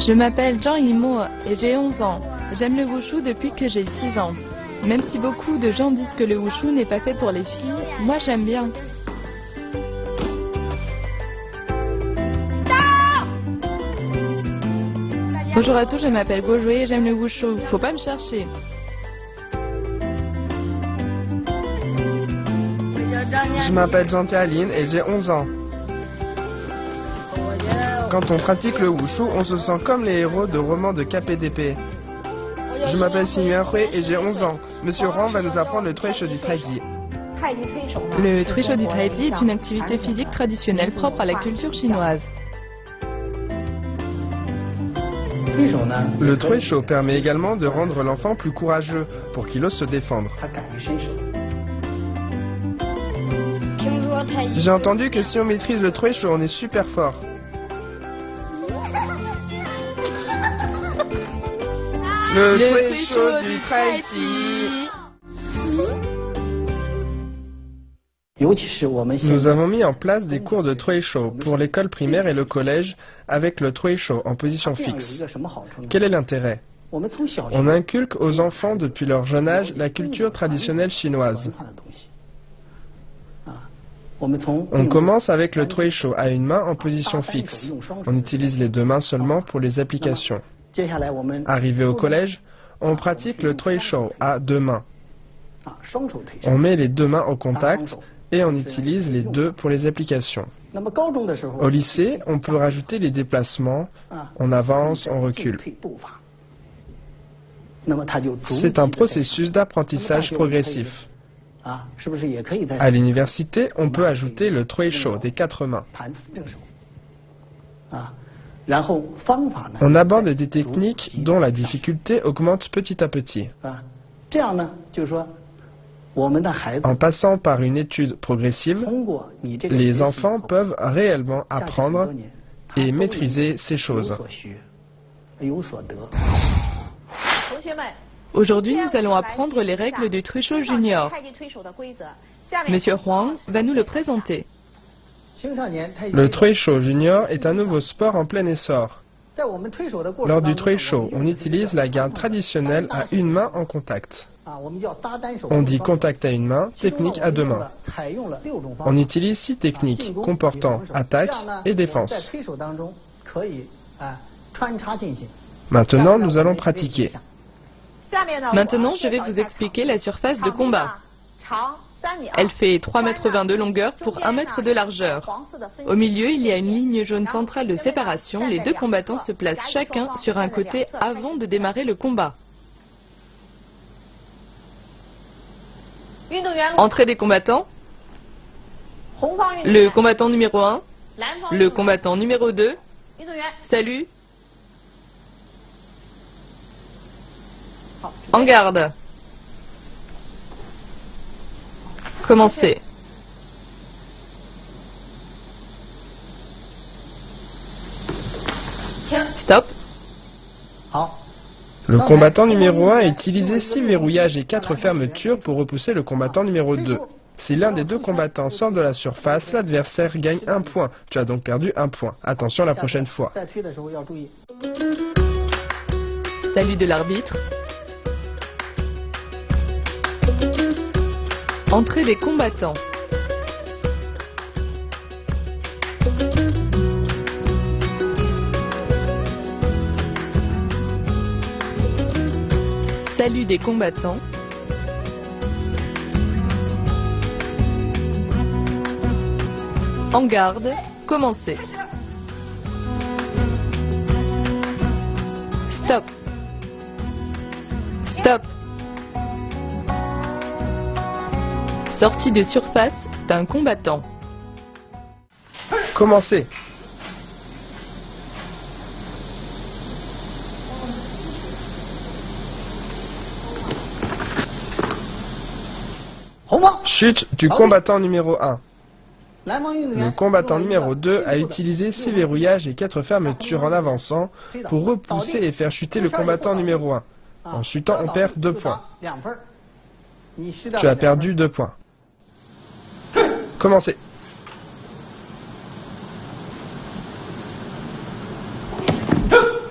Je m'appelle Zhang Yimo et j'ai 11 ans. J'aime le wushu depuis que j'ai 6 ans. Même si beaucoup de gens disent que le wushu n'est pas fait pour les filles, moi j'aime bien. Bonjour à tous, je m'appelle Gojue et j'aime le wushu. Faut pas me chercher. Je m'appelle Jantia Aline et j'ai 11 ans. Quand on pratique le wushu, on se sent comme les héros de romans de KPDP. Je m'appelle Xingyuan Hui et j'ai 11 ans. Monsieur Huang va nous apprendre le Tuisho du Taiji. Le Tuisho du Taiji est une activité physique traditionnelle propre à la culture chinoise. Le Tuisho permet également de rendre l'enfant plus courageux pour qu'il ose se défendre. J'ai entendu que si on maîtrise le Tuisho, on est super fort. Le Tuisho du Taiji. Nous avons mis en place des cours de Tuisho pour l'école primaire et le collège avec le Tuisho en position fixe. Quel est l'intérêt? On inculque aux enfants depuis leur jeune âge la culture traditionnelle chinoise. On commence avec le Tuisho à une main en position fixe. On utilise les deux mains seulement pour les applications. Arrivé au collège, on pratique le Tuisho à deux mains. On met les deux mains au contact et on utilise les deux pour les applications. Au lycée, on peut rajouter les déplacements, on avance, on recule. C'est un processus d'apprentissage progressif. À l'université, on peut ajouter le Tuisho des quatre mains. On aborde des techniques dont la difficulté augmente petit à petit. En passant par une étude progressive, les enfants peuvent réellement apprendre et maîtriser ces choses. Aujourd'hui, nous allons apprendre les règles du Tuisho Junior. Monsieur Huang va nous le présenter. Le Tuisho Junior est un nouveau sport en plein essor. Lors du Tuisho, on utilise la garde traditionnelle à une main en contact. On dit contact à une main, technique à deux mains. On utilise 6 techniques comportant attaque et défense. Maintenant, nous allons pratiquer. Maintenant, je vais vous expliquer la surface de combat. Elle fait 3,20 m de longueur pour 1 m de largeur. Au milieu, il y a une ligne jaune centrale de séparation. Les deux combattants se placent chacun sur un côté avant de démarrer le combat. Entrée des combattants. Le combattant numéro 1. Le combattant numéro 2. Salut. En garde. Commencez. Stop. Le combattant numéro 1 a utilisé 6 verrouillages et 4 fermetures pour repousser le combattant numéro 2. Si l'un des deux combattants sort de la surface, l'adversaire gagne 1 point. Tu as donc perdu 1 point. Attention la prochaine fois. Salut de l'arbitre. Entrée des combattants. Salut des combattants. En garde, commencez. Stop. Stop. Sortie de surface d'un combattant. Commencez. Chute du combattant numéro 1. Le combattant numéro 2 a utilisé 6 verrouillages et 4 fermetures en avançant pour repousser et faire chuter le combattant numéro 1. En chutant, on perd 2 points. Tu as perdu 2 points. Commencez.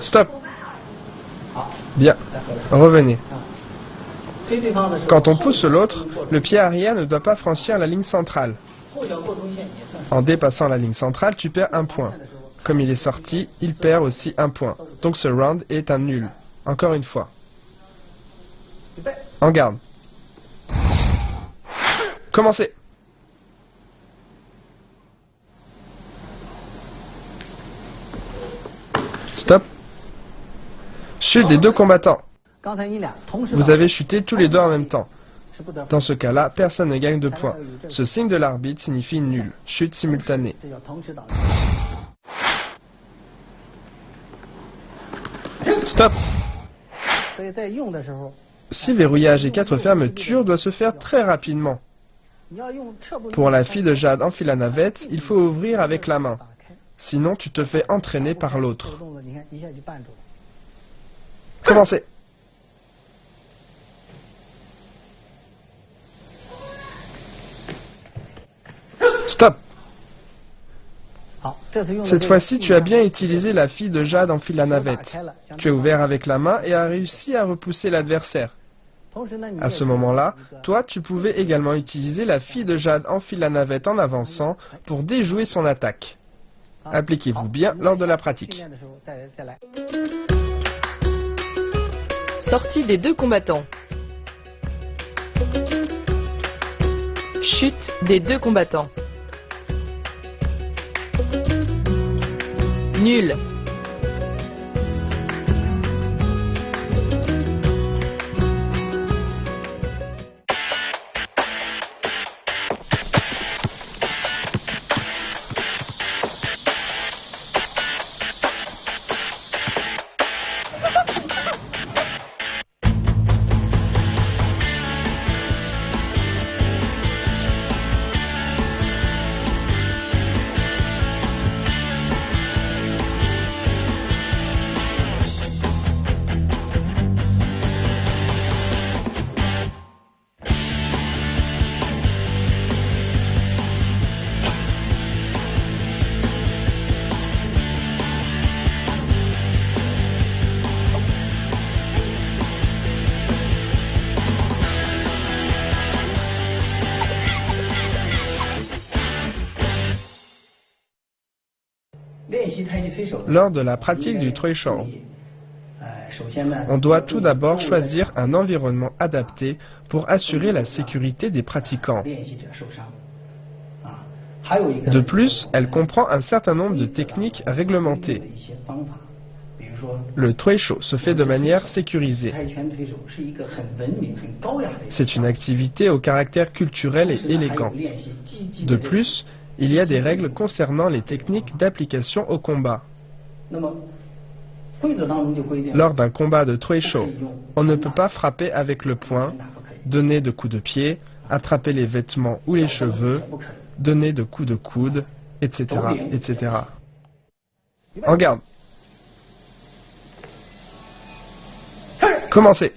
Stop. Bien. Revenez. Quand on pousse l'autre, le pied arrière ne doit pas franchir la ligne centrale. En dépassant la ligne centrale, tu perds un point. Comme il est sorti, il perd aussi un point. Donc ce round est un nul. Encore une fois. En garde. Commencez. Stop. Chute des deux combattants. Vous avez chuté tous les deux en même temps. Dans ce cas-là, personne ne gagne de points. Ce signe de l'arbitre signifie nul. Chute simultanée. Stop. Si verrouillage et 4 fermetures doit se faire très rapidement. Pour la fille de Jade enfile la navette, il faut ouvrir avec la main. Sinon, tu te fais entraîner par l'autre. Commencez. Stop. Cette fois-ci, tu as bien utilisé la fille de Jade enfile la navette. Tu as ouvert avec la main et as réussi à repousser l'adversaire. À ce moment-là, toi, tu pouvais également utiliser la fille de Jade enfile la navette en avançant pour déjouer son attaque. Appliquez-vous bien lors de la pratique. Sortie des deux combattants. Chute des deux combattants. Nul. Lors de la pratique du Troishou, on doit tout d'abord choisir un environnement adapté pour assurer la sécurité des pratiquants. De plus, elle comprend un certain nombre de techniques réglementées. Le Troishou se fait de manière sécurisée. C'est une activité au caractère culturel et élégant. De plus, il y a des règles concernant les techniques d'application au combat. Lors d'un combat de Troishou, on ne peut pas frapper avec le poing, donner de coups de pied, attraper les vêtements ou les cheveux, donner de coups de coude, etc., etc. En garde. Commencez.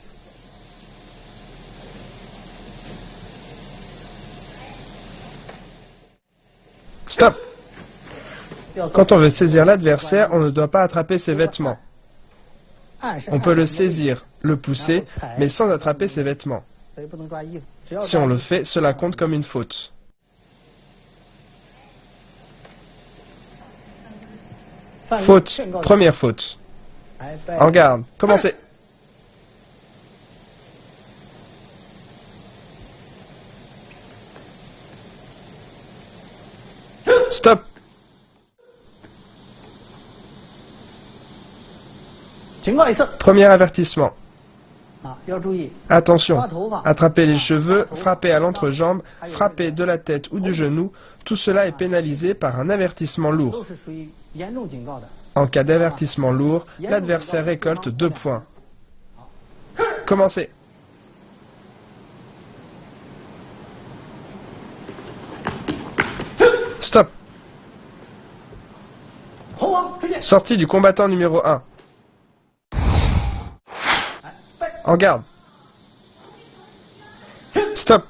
Stop. Quand on veut saisir l'adversaire, on ne doit pas attraper ses vêtements. On peut le saisir, le pousser, mais sans attraper ses vêtements. Si on le fait, cela compte comme une faute. Faute. Première faute. En garde. Commencez. Stop. Premier avertissement. Attention, attraper les cheveux, frapper à l'entrejambe, frapper de la tête ou du genou, tout cela est pénalisé par un avertissement lourd. En cas d'avertissement lourd, l'adversaire récolte 2 points. Commencez. Stop. Sortie du combattant numéro 1. En garde. Stop.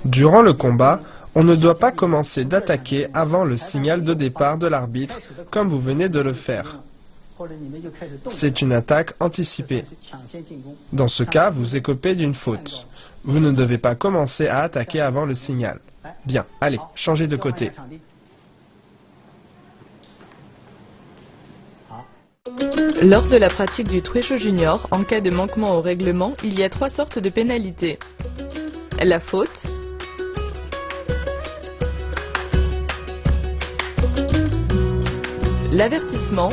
Durant le combat, On ne doit pas commencer d'attaquer avant le signal de départ de l'arbitre, comme vous venez de le faire. C'est une attaque anticipée. Dans ce cas, vous écopez d'une faute. Vous ne devez pas commencer à attaquer avant le signal. Bien, allez, changez de côté. Lors de la pratique du Trecho Junior, en cas de manquement au règlement, il y a 3 sortes de pénalités. La faute, l'avertissement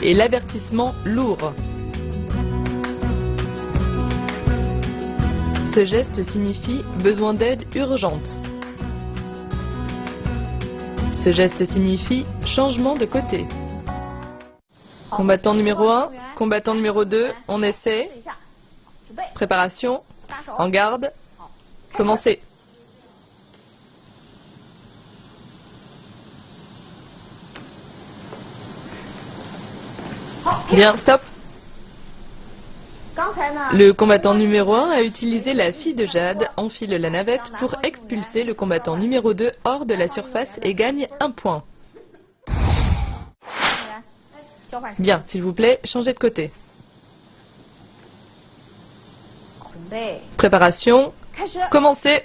et l'avertissement lourd. Ce geste signifie besoin d'aide urgente. Ce geste signifie changement de côté. Combattant numéro 1, combattant numéro 2, on essaie. Préparation, en garde, commencez. Bien, stop. Le combattant numéro 1 a utilisé la fille de Jade, enfile la navette pour expulser le combattant numéro 2 hors de la surface et gagne 1 point. Bien, s'il vous plaît, changez de côté. Préparation, commencez.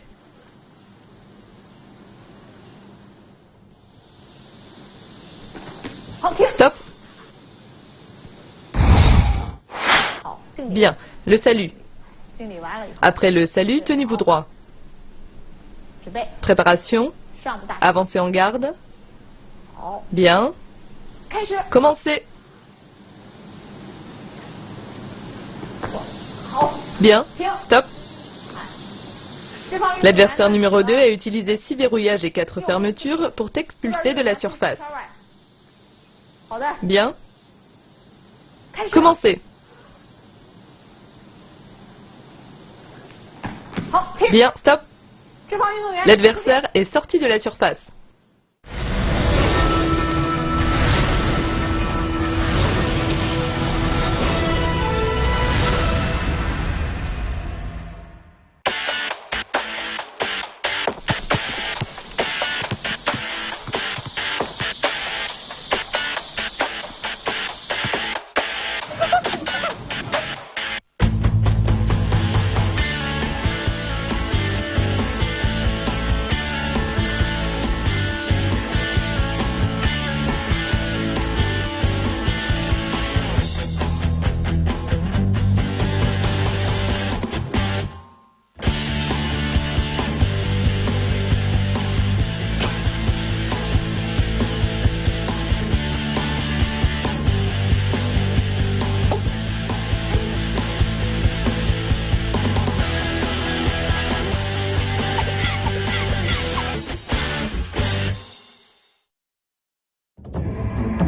Stop. Bien, le salut. Après le salut, tenez-vous droit. Préparation, avancez en garde. Bien. Commencez. Bien, stop. L'adversaire numéro 2 a utilisé 6 verrouillages et 4 fermetures pour t'expulser de la surface. Bien. Commencez. Bien, stop. L'adversaire est sorti de la surface.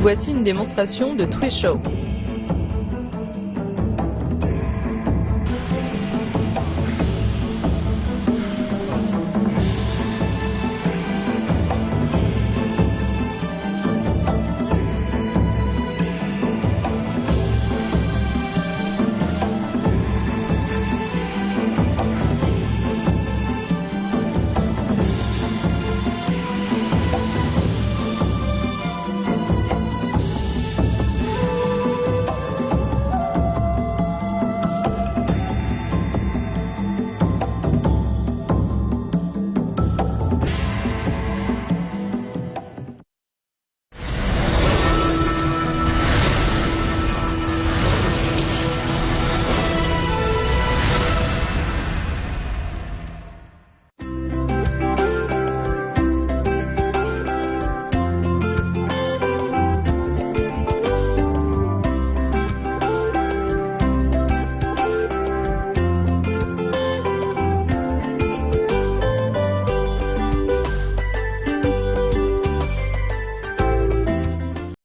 Voici une démonstration de Trecho.